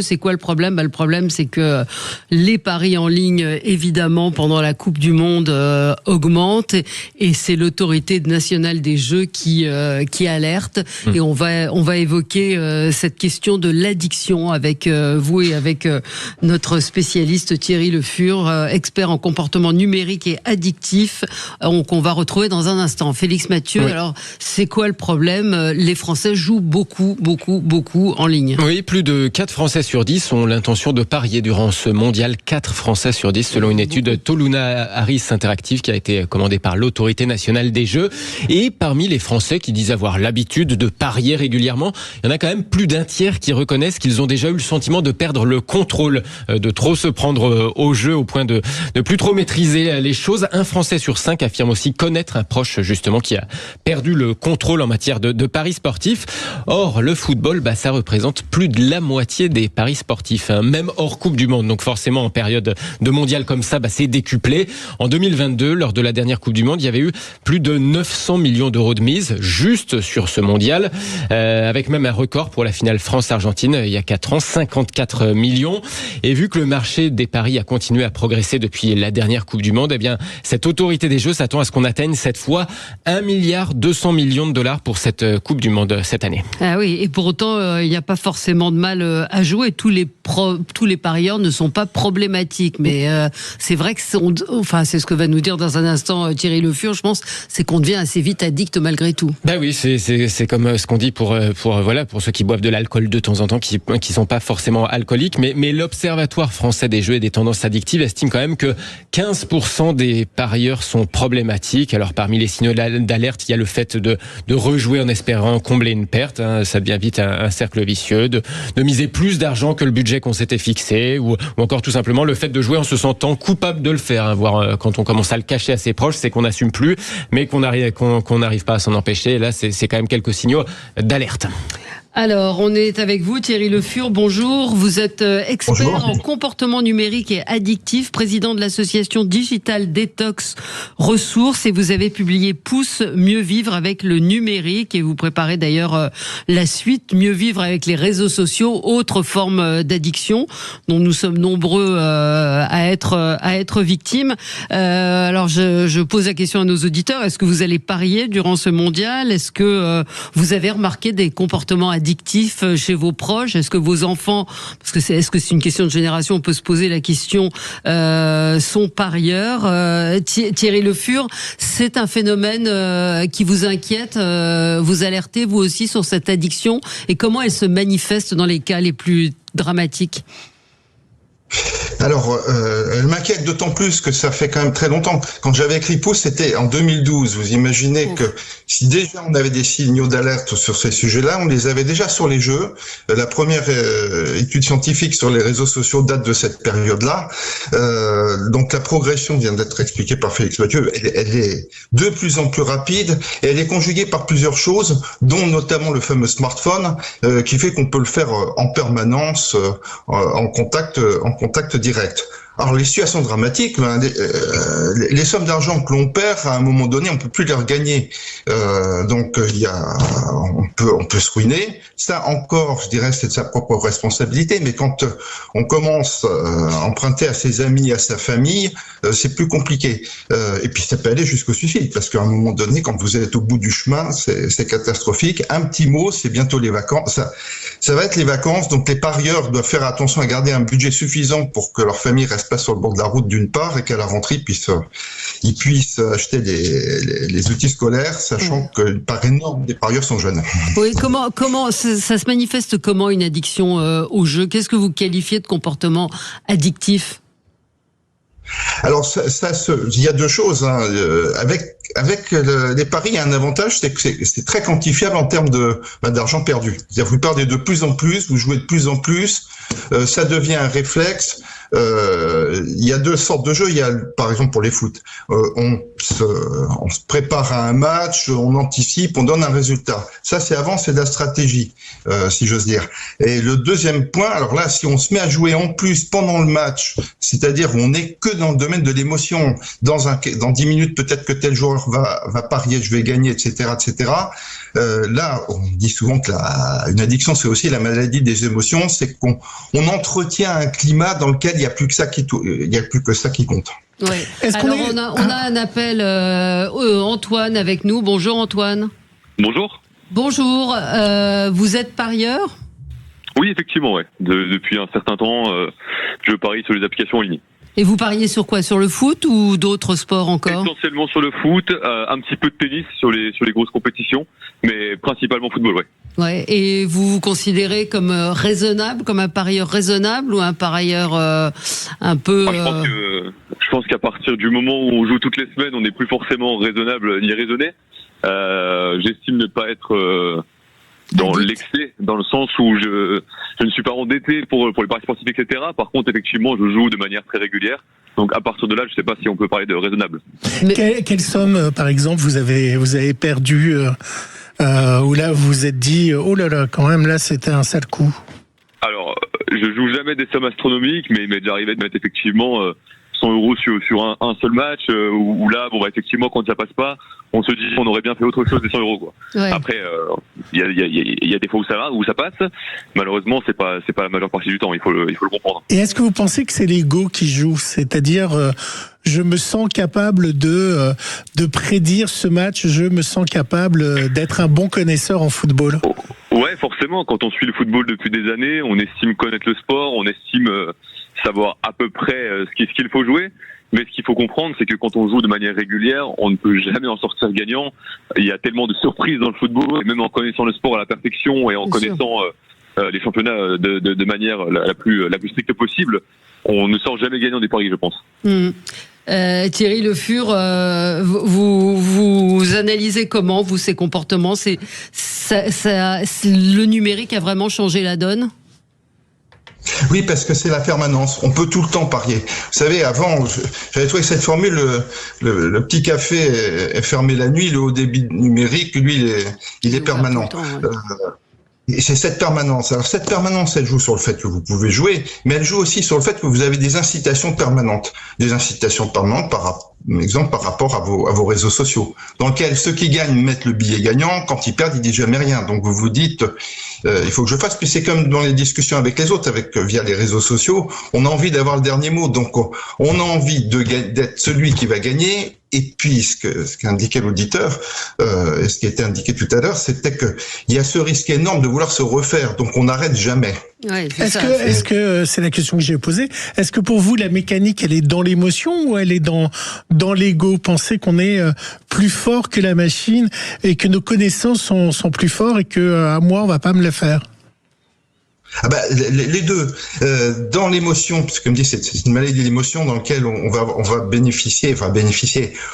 C'est quoi le problème ? Le problème, c'est que les paris en ligne, évidemment, pendant la Coupe du Monde, augmentent, et c'est l'autorité nationale des jeux qui alerte. Et on va évoquer cette question de l'addiction avec vous et avec notre spécialiste Thierry Le Fur, expert en comportement numérique et addictif, qu'on va retrouver dans un instant. Félix Mathieu, alors c'est quoi le problème ? Les Français jouent beaucoup en ligne. Oui, plus de 4 Français sur 10 ont l'intention de parier durant ce mondial. 4 Français sur 10 selon une étude Toluna Harris Interactive qui a été commandée par l'autorité nationale des jeux. Et parmi les Français qui disent avoir l'habitude de parier régulièrement, il y en a quand même plus d'un tiers qui reconnaissent qu'ils ont déjà eu le sentiment de perdre le contrôle, de trop se prendre au jeu au point de plus trop maîtriser les choses. Un Français sur 5 affirme aussi connaître un proche justement qui a perdu le contrôle en matière de paris sportifs. Or, le football, ça représente plus de la moitié des paris sportifs, même hors Coupe du Monde. Donc forcément, en période de mondial comme ça, c'est décuplé. En 2022, lors de la dernière Coupe du Monde, il y avait eu plus de 900 millions d'euros de mise juste sur ce mondial, avec même un record pour la finale France-Argentine il y a 4 ans, 54 millions. Et vu que le marché des paris a continué à progresser depuis la dernière Coupe du Monde, cette autorité des jeux s'attend à ce qu'on atteigne cette fois 1,2 milliard de dollars pour cette Coupe du Monde cette année. Ah oui, et pour autant, il n'y a pas forcément de mal à jouer. Tous les parieurs ne sont pas problématiques, mais c'est vrai que c'est ce que va nous dire dans un instant Thierry Le Fur, je pense, c'est qu'on devient assez vite addict malgré tout. Oui, c'est comme ce qu'on dit pour ceux qui boivent de l'alcool de temps en temps, qui sont pas forcément alcooliques, mais l'Observatoire français des jeux et des tendances addictives estime quand même que 15% des parieurs sont problématiques. Alors parmi les signaux d'alerte, il y a le fait de rejouer en espérant combler une perte, ça devient vite un cercle vicieux, de miser plus d'argent que le budget qu'on s'était fixé, ou encore tout simplement le fait de jouer en se sentant coupable de le faire, voire quand on commence à le cacher à ses proches, c'est qu'on n'assume plus, mais qu'on n'arrive pas à s'en empêcher. Et là, c'est quand même quelques signaux d'alerte. Alors, on est avec vous, Thierry Le Fur, bonjour. Vous êtes expert en comportement numérique et addictif, président de l'association Digital Detox Ressources, et vous avez publié Pouce, mieux vivre avec le numérique, et vous préparez d'ailleurs la suite, mieux vivre avec les réseaux sociaux, autre forme d'addiction dont nous sommes nombreux à être victimes. Alors, je pose la question à nos auditeurs, est-ce que vous allez parier durant ce mondial ? Est-ce que vous avez remarqué des comportements addictifs chez vos proches? Est-ce que vos enfants, est-ce que c'est une question de génération, on peut se poser la question, sont parieurs? Thierry Le Fur, c'est un phénomène qui vous inquiète, vous alertez vous aussi sur cette addiction, et comment elle se manifeste dans les cas les plus dramatiques? Alors, elle m'inquiète d'autant plus que ça fait quand même très longtemps. Quand j'avais écrit Pouce, c'était en 2012. Vous imaginez que si déjà on avait des signaux d'alerte sur ces sujets-là, on les avait déjà sur les jeux. La première étude scientifique sur les réseaux sociaux date de cette période-là. Donc la progression vient d'être expliquée par Félix Mathieu. Elle est de plus en plus rapide, et elle est conjuguée par plusieurs choses, dont notamment le fameux smartphone, qui fait qu'on peut le faire en permanence, en contact direct. Alors les situations dramatiques, les sommes d'argent que l'on perd à un moment donné, on peut plus les regagner. Donc on peut se ruiner. Ça encore, je dirais, c'est de sa propre responsabilité. Mais quand on commence à emprunter à ses amis, à sa famille, c'est plus compliqué. Et puis ça peut aller jusqu'au suicide, parce qu'à un moment donné, quand vous êtes au bout du chemin, c'est catastrophique. Un petit mot, c'est bientôt les vacances. Ça va être les vacances. Donc les parieurs doivent faire attention à garder un budget suffisant pour que leur famille reste pas sur le bord de la route d'une part, et qu'à la rentrée ils puissent acheter les outils scolaires, sachant que une part énorme des parieurs sont jeunes. Oui, comment ça se manifeste, comment une addiction au jeu? Qu'est-ce que vous qualifiez de comportement addictif? Alors il y a deux choses. Avec les paris, il y a un avantage, c'est que c'est très quantifiable en termes d'argent perdu. C'est-à-dire vous perdez de plus en plus, vous jouez de plus en plus, ça devient un réflexe. il y a deux sortes de jeux. Il y a, par exemple, pour les foot, on se prépare à un match, on anticipe, on donne un résultat. Ça, c'est de la stratégie, si j'ose dire. Et le deuxième point, alors là, si on se met à jouer en plus pendant le match, c'est-à-dire on n'est que dans le domaine de l'émotion, dans 10 minutes, peut-être que tel joueur va parier, je vais gagner, etc., etc. Là, on dit souvent que une addiction, c'est aussi la maladie des émotions, c'est qu'on entretient un climat dans lequel il n'y a plus que ça qui compte. Ouais. Alors on a un appel, Antoine avec nous. Bonjour Antoine. Bonjour. Bonjour. Vous êtes parieur ? Oui, effectivement, ouais. Depuis un certain temps, je parie sur les applications en ligne. Et vous pariez sur quoi ? Sur le foot ou d'autres sports encore ? Essentiellement sur le foot, un petit peu de tennis sur les grosses compétitions, mais principalement football, ouais. Ouais. Et vous vous considérez comme raisonnable, comme un parieur raisonnable ou un parieur un peu Je pense qu'à partir du moment où on joue toutes les semaines, on n'est plus forcément raisonnable ni raisonné. J'estime ne pas être dans l'excès, dans le sens où je ne suis pas endetté pour les paris sportifs, etc. Par contre, effectivement, je joue de manière très régulière. Donc, à partir de là, je ne sais pas si on peut parler de raisonnable. Quelle somme, par exemple, vous avez perdu, où là, vous vous êtes dit, oh là là, quand même, là, c'était un sale coup? Alors, je joue jamais des sommes astronomiques, mais il m'est déjà arrivé de mettre effectivement 100 € sur un seul match, où là, bon, bah, effectivement, quand ça passe pas, on se dit on aurait bien fait autre chose des 100 €, quoi. Ouais. Après, il y a des fois où ça passe. Malheureusement, c'est pas la majeure partie du temps. Il faut le comprendre. Et est-ce que vous pensez que c'est l'ego qui joue? C'est-à-dire, je me sens capable de prédire ce match. Je me sens capable d'être un bon connaisseur en football. Ouais, forcément. Quand on suit le football depuis des années, on estime connaître le sport, on estime savoir à peu près ce qu'il faut jouer. Mais ce qu'il faut comprendre, c'est que quand on joue de manière régulière, on ne peut jamais en sortir gagnant. Il y a tellement de surprises dans le football, et même en connaissant le sport à la perfection et en connaissant les championnats de manière la plus stricte possible, on ne sort jamais gagnant des paris, je pense. Thierry Le Fur, vous analysez comment, vous, ces comportements? Le numérique a vraiment changé la donne? Oui, parce que c'est la permanence. On peut tout le temps parier. Vous savez, avant, j'avais trouvé cette formule, le petit café est fermé la nuit, le haut débit numérique, lui, il est permanent. Et c'est cette permanence. Alors, cette permanence, elle joue sur le fait que vous pouvez jouer, mais elle joue aussi sur le fait que vous avez des incitations permanentes. Des incitations permanentes par rapport à vos réseaux sociaux, dans lesquels ceux qui gagnent mettent le billet gagnant, quand ils perdent, ils disent jamais rien. Donc, vous vous dites, il faut que je fasse. Puis c'est comme dans les discussions avec les autres, via les réseaux sociaux, on a envie d'avoir le dernier mot. Donc, on a envie d'être celui qui va gagner. Et puis, ce qu'indiquait l'auditeur, et ce qui était indiqué tout à l'heure, c'était que il y a ce risque énorme de vouloir se refaire. Donc, on n'arrête jamais. Ouais, est-ce que c'est la question que j'ai posée? Est-ce que pour vous, la mécanique, elle est dans l'émotion ou elle est dans l'ego? Pensez qu'on est plus fort que la machine et que nos connaissances sont plus forts et que à moi, on va pas me le faire? Ah bah, les deux. Dans l'émotion, parce que comme dit, c'est une maladie de l'émotion dans laquelle on va bénéficier.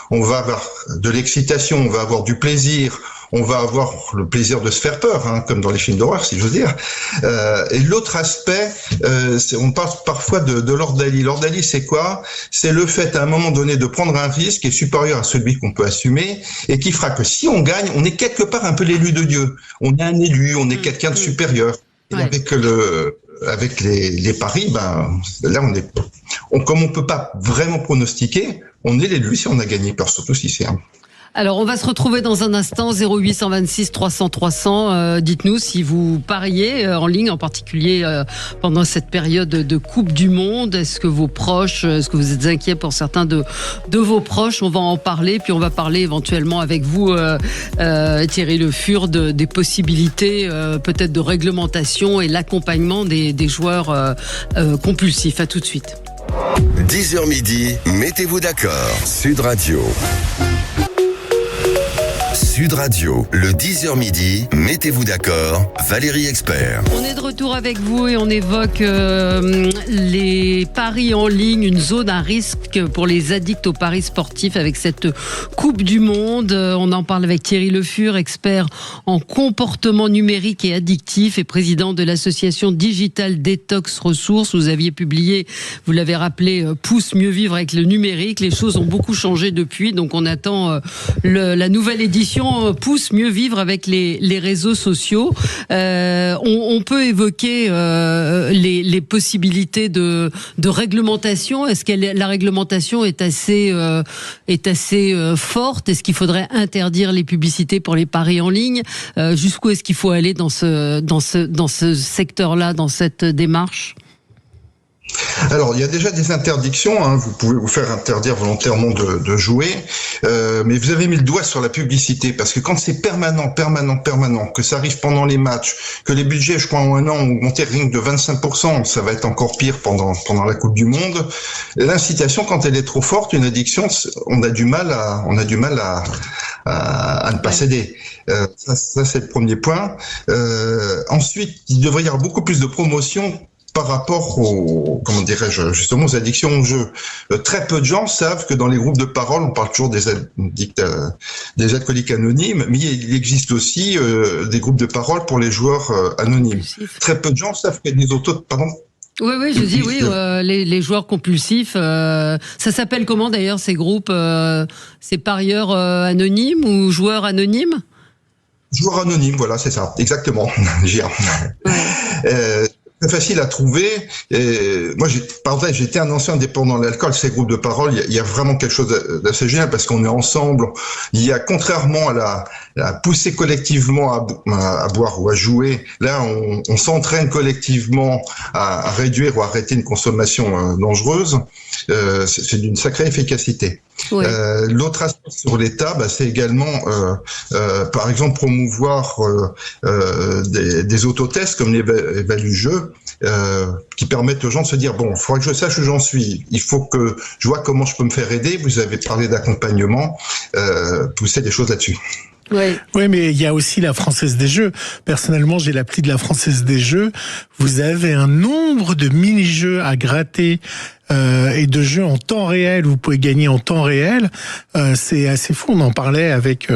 On va avoir de l'excitation, on va avoir du plaisir, on va avoir le plaisir de se faire peur, hein, comme dans les films d'horreur, si j'ose dire. Et l'autre aspect, on parle parfois de l'ordalie. L'ordalie, c'est quoi? C'est le fait, à un moment donné, de prendre un risque qui est supérieur à celui qu'on peut assumer et qui fera que si on gagne, on est quelque part un peu l'élu de Dieu. On est un élu, on est quelqu'un de supérieur. Et avec les paris, là comme on peut pas vraiment pronostiquer, on est l'élu si on a gagné, surtout si c'est un. Alors, on va se retrouver dans un instant, 0826 300 300. Dites-nous si vous pariez en ligne, en particulier pendant cette période de Coupe du Monde. Est-ce que vous êtes inquiets pour certains de vos proches? On va en parler, puis on va parler éventuellement avec vous, Thierry Le Fur, des possibilités peut-être de réglementation et l'accompagnement des joueurs compulsifs. À tout de suite. 10h midi, mettez-vous d'accord. Sud Radio. Sud Radio, le 10h midi, mettez-vous d'accord, Valérie Expert. On est de retour avec vous et on évoque les paris en ligne, une zone à risque pour les addicts aux paris sportifs avec cette Coupe du Monde. On en parle avec Thierry Le Fur, expert en comportement numérique et addictif et président de l'association Digital Detox Ressources. Vous aviez publié, vous l'avez rappelé, Pousse mieux vivre avec le numérique. Les choses ont beaucoup changé depuis, donc on attend la nouvelle édition Pousse mieux vivre avec les réseaux sociaux. On peut évoquer les possibilités de réglementation. Est-ce que la réglementation est assez forte? Est-ce qu'il faudrait interdire les publicités pour les paris en ligne? Jusqu'où est-ce qu'il faut aller dans ce secteur-là, dans cette démarche? Alors, il y a déjà des interdictions, hein. Vous pouvez vous faire interdire volontairement de jouer, mais vous avez mis le doigt sur la publicité, parce que quand c'est permanent, que ça arrive pendant les matchs, que les budgets, je crois, en un an ont augmenté rien que de 25%, ça va être encore pire pendant la Coupe du Monde. L'incitation, quand elle est trop forte, une addiction, on a du mal à ne pas céder. Ça c'est le premier point. Ensuite, il devrait y avoir beaucoup plus de promotion par rapport aux addictions au jeu. Très peu de gens savent que dans les groupes de parole, on parle toujours des alcooliques anonymes, mais il existe aussi des groupes de parole pour les joueurs anonymes. Très peu de gens savent que les Oui, je dis les joueurs compulsifs. Ça s'appelle comment d'ailleurs ces groupes? C'est parieurs anonymes ou joueurs anonymes? Joueurs anonymes, voilà, c'est ça, exactement. Très facile à trouver. Moi, j'étais un ancien dépendant de l'alcool. Ces groupes de parole, il y a vraiment quelque chose d'assez génial parce qu'on est ensemble. Il y a, contrairement à pousser collectivement à boire ou à jouer, là, on s'entraîne collectivement à réduire ou à arrêter une consommation dangereuse. C'est d'une sacrée efficacité. Ouais. L'autre aspect sur l'État, c'est également, par exemple, promouvoir des autotests comme les Value-Jeux, qui permettent aux gens de se dire bon, il faudra que je sache où j'en suis. Il faut que je vois comment je peux me faire aider. Vous avez parlé d'accompagnement, pousser des choses là-dessus. Oui, mais il y a aussi la Française des Jeux. Personnellement, j'ai l'appli de la Française des Jeux. Vous avez un nombre de mini-jeux à gratter et de jeux en temps réel. Vous pouvez gagner en temps réel. C'est assez fou. On en parlait avec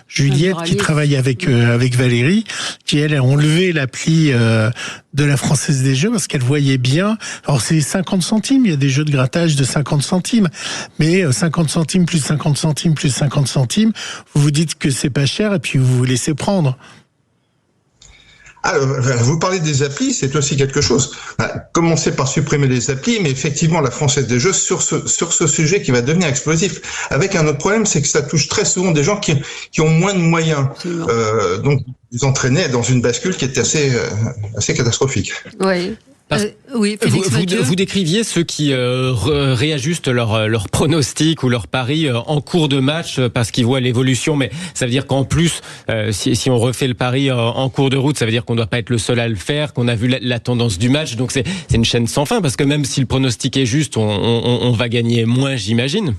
Juliette qui travaille avec Valérie, qui elle a enlevé l'appli de la Française des Jeux parce qu'elle voyait bien. Alors c'est 50 centimes. Il y a des jeux de grattage de 50 centimes, mais 50 centimes plus 50 centimes plus 50 centimes. Vous vous dites que c'est pas cher et puis vous vous laissez prendre. Alors, vous parlez des applis, c'est aussi quelque chose. Commencez par supprimer les applis, mais effectivement, la Française des Jeux, sur ce sujet qui va devenir explosif, avec un autre problème, c'est que ça touche très souvent des gens qui ont moins de moyens. Donc, vous entraînez dans une bascule qui est assez catastrophique. Oui. Oui, Félix vous décriviez ceux qui réajustent leur pronostic ou leur pari en cours de match parce qu'ils voient l'évolution, mais ça veut dire qu'en plus, si on refait le pari en cours de route, ça veut dire qu'on ne doit pas être le seul à le faire, qu'on a vu la tendance du match, donc c'est une chaîne sans fin, parce que même si le pronostic est juste, on va gagner moins, j'imagine.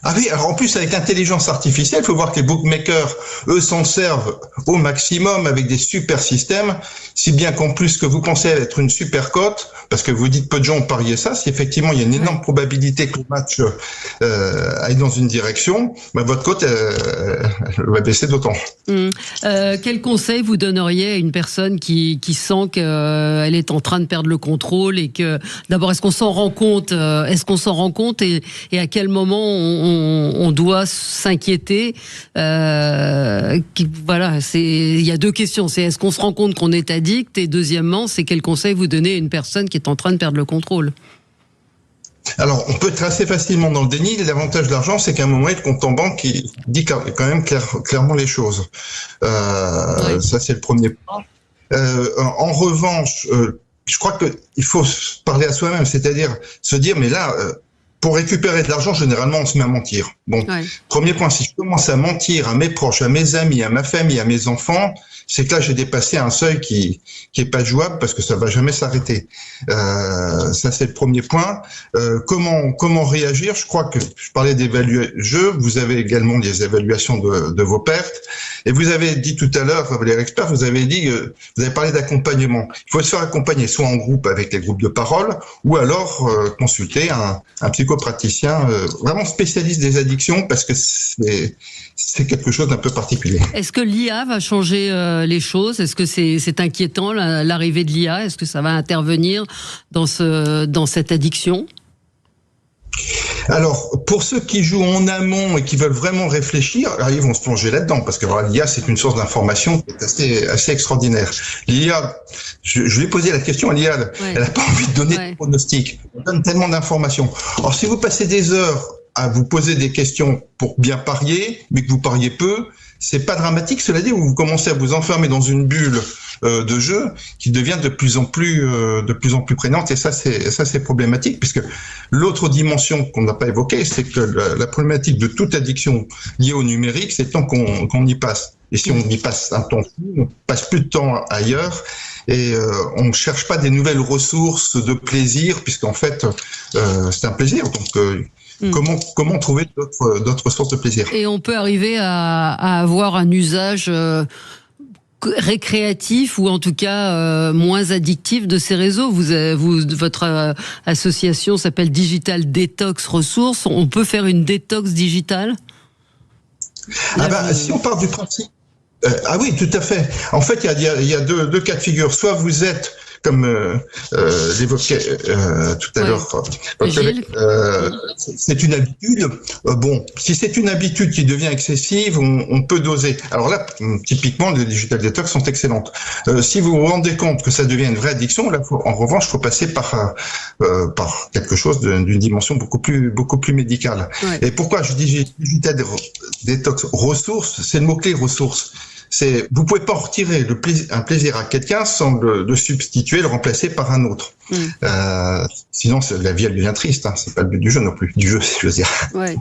Ah oui, alors en plus avec l'intelligence artificielle, il faut voir que les bookmakers, eux, s'en servent au maximum avec des super systèmes, si bien qu'en plus que vous pensez être une super cote, parce que vous dites peu de gens ont parié ça, si effectivement il y a une énorme probabilité que le match aille dans une direction, votre cote va baisser d'autant. Quel conseil vous donneriez à une personne qui sent qu'elle est en train de perdre le contrôle et que d'abord est-ce qu'on s'en rend compte et à quel moment on doit s'inquiéter. Voilà, il y a deux questions. C'est est-ce qu'on se rend compte qu'on est addict, et deuxièmement, c'est quel conseil vous donnez à une personne qui est en train de perdre le contrôle? Alors, on peut être assez facilement dans le déni. L'avantage de l'argent, c'est qu'à un moment, il y a le compte en banque qui dit quand même clairement les choses. Ça, c'est le premier point. En revanche, je crois qu'il faut parler à soi-même, c'est-à-dire se dire, mais là, pour récupérer de l'argent, généralement, on se met à mentir. Bon, Premier point, si je commence à mentir à mes proches, à mes amis, à ma famille, à mes enfants, c'est que là j'ai dépassé un seuil qui est pas jouable parce que ça va jamais s'arrêter. Ça c'est le premier point. Comment réagir? Je crois que je parlais jeu. Vous avez également des évaluations de vos pertes. Et vous avez dit tout à l'heure, Valérie Expert, vous avez parlé d'accompagnement. Il faut se faire accompagner soit en groupe avec les groupes de parole, ou alors consulter un psychopraticien vraiment spécialiste des addictions, parce que c'est quelque chose d'un peu particulier. Est-ce que l'IA va changer les choses? Est-ce que c'est inquiétant l'arrivée de l'IA? Est-ce que ça va intervenir dans cette addiction? Alors, pour ceux qui jouent en amont et qui veulent vraiment réfléchir, ils vont se plonger là-dedans, parce que l'IA, c'est une source d'information qui est assez extraordinaire. L'IA, je lui ai posé la question à l'IA, elle n'a pas envie de donner de pronostics. On donne tellement d'informations. Alors, si vous passez des heures à vous poser des questions pour bien parier, mais que vous pariez peu, c'est pas dramatique. Cela dit, vous commencez à vous enfermer dans une bulle de jeu qui devient de plus en plus prégnante, et ça c'est problématique, puisque l'autre dimension qu'on n'a pas évoquée, c'est que la problématique de toute addiction liée au numérique, c'est le temps qu'on y passe. Et si on y passe un temps fou, on passe plus de temps ailleurs, et on ne cherche pas des nouvelles ressources de plaisir, puisqu'en fait c'est un plaisir. Donc comment trouver d'autres sources de plaisir? Et on peut arriver à avoir un usage récréatif, ou en tout cas moins addictif de ces réseaux. Votre association s'appelle Digital Detox Ressources. On peut faire une détox digitale? Si on part du principe... oui, tout à fait. En fait, il y a deux cas de figure. Soit vous êtes, comme l'évoquait tout à l'heure, c'est une habitude. Si c'est une habitude qui devient excessive, on peut doser. Alors là, typiquement, les digital detox sont excellentes. Si vous vous rendez compte que ça devient une vraie addiction, là, en revanche, il faut passer par quelque chose d'une dimension beaucoup plus médicale. Ouais. Et pourquoi je dis digital detox ressources? C'est le mot-clé ressources. Vous pouvez pas en retirer un plaisir à quelqu'un sans le substituer, le remplacer par un autre. Sinon, la vie, elle devient triste. C'est pas le but du jeu non plus. Du jeu, je veux dire. Ouais.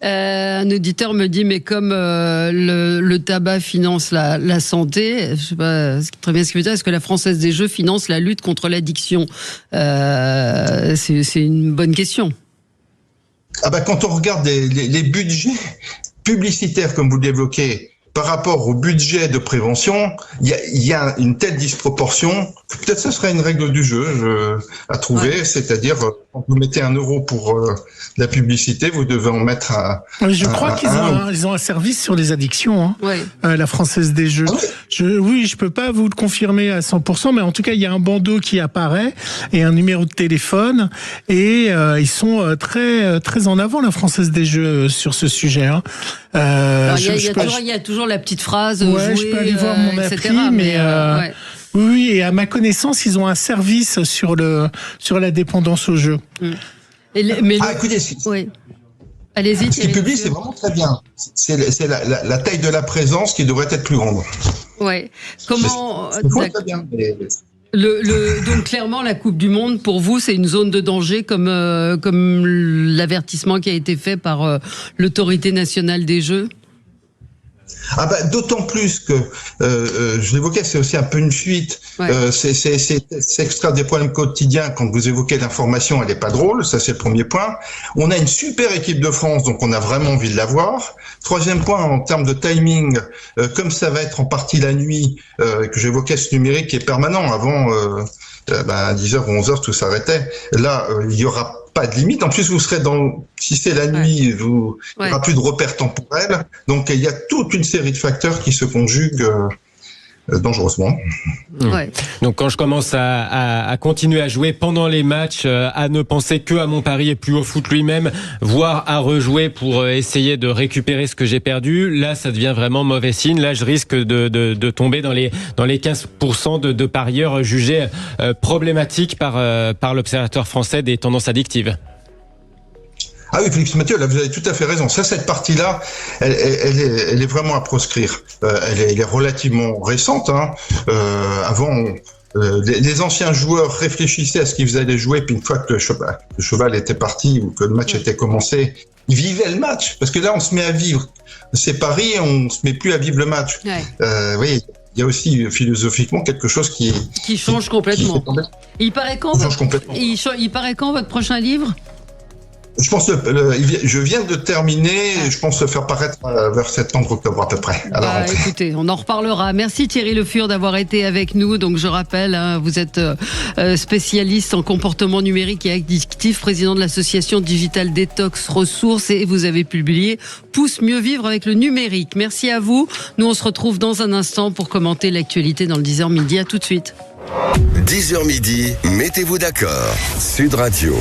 Un auditeur me dit, mais comme le tabac finance la santé, je sais pas très bien ce qu'il veut dire. Est-ce que la Française des Jeux finance la lutte contre l'addiction? C'est une bonne question. Quand on regarde les budgets publicitaires, comme vous l'évoquez, par rapport au budget de prévention, il y a une telle disproportion que peut-être ce serait une règle du jeu à trouver, c'est-à-dire quand vous mettez 1 euro pour la publicité, vous devez en mettre Je crois qu'ils ont un service sur les addictions, la Française des Jeux. Je peux pas vous le confirmer à 100%, mais en tout cas, il y a un bandeau qui apparaît et un numéro de téléphone, et ils sont très très en avant, la Française des Jeux, sur ce sujet. Il y a toujours la petite phrase jouer, je peux aller voir mon etc. appli, mais oui, et à ma connaissance, ils ont un service sur la dépendance au jeu. Écoutez, allez-y. Ce qui est public, c'est vraiment très bien. C'est la taille de la présence qui devrait être plus grande. Ouais. Comment c'est très bien. Donc clairement, la Coupe du Monde, pour vous, c'est une zone de danger, comme l'avertissement qui a été fait par l'Autorité nationale des Jeux? D'autant plus que, je l'évoquais, c'est aussi un peu une fuite. C'est extraire des problèmes quotidiens. Quand vous évoquez l'information, elle n'est pas drôle. Ça, c'est le premier point. On a une super équipe de France, donc on a vraiment envie de la voir. Troisième point, en termes de timing, comme ça va être en partie la nuit, que j'évoquais, ce numérique qui est permanent. Avant, à 10h ou 11h, tout s'arrêtait. Là, il y aura pas de limite. En plus, vous serez si c'est la nuit, il n'y aura plus de repères temporels. Donc, il y a toute une série de facteurs qui se conjuguent dangereusement. Donc, quand je commence à continuer à jouer pendant les matchs, à ne penser que à mon pari et plus au foot lui-même, voire à rejouer pour essayer de récupérer ce que j'ai perdu, là, ça devient vraiment mauvais signe. Là, je risque de tomber dans les 15% de parieurs jugés problématiques par l'Observatoire français des tendances addictives. Ah oui, Félix Mathieu, là, vous avez tout à fait raison. Cette partie-là, elle est vraiment à proscrire. Elle est relativement récente. Avant, les anciens joueurs réfléchissaient à ce qu'ils allaient jouer, puis une fois que le cheval était parti ou que le match était commencé, ils vivaient le match. Parce que là, on se met à vivre ces paris, on se met plus à vivre le match. Oui. il y a aussi philosophiquement quelque chose qui change complètement. Il paraît quand il paraît quand votre prochain livre? Je pense je viens de terminer, je pense le faire paraître vers septembre-octobre à peu près. Écoutez, on en reparlera. Merci Thierry Le Fur d'avoir été avec nous. Donc je rappelle, vous êtes spécialiste en comportement numérique et addictif, président de l'association Digital Detox Ressources, et vous avez publié Pousse mieux vivre avec le numérique. Merci à vous. Nous on se retrouve dans un instant pour commenter l'actualité dans le 10h midi. À tout de suite. 10h midi, mettez-vous d'accord. Sud Radio.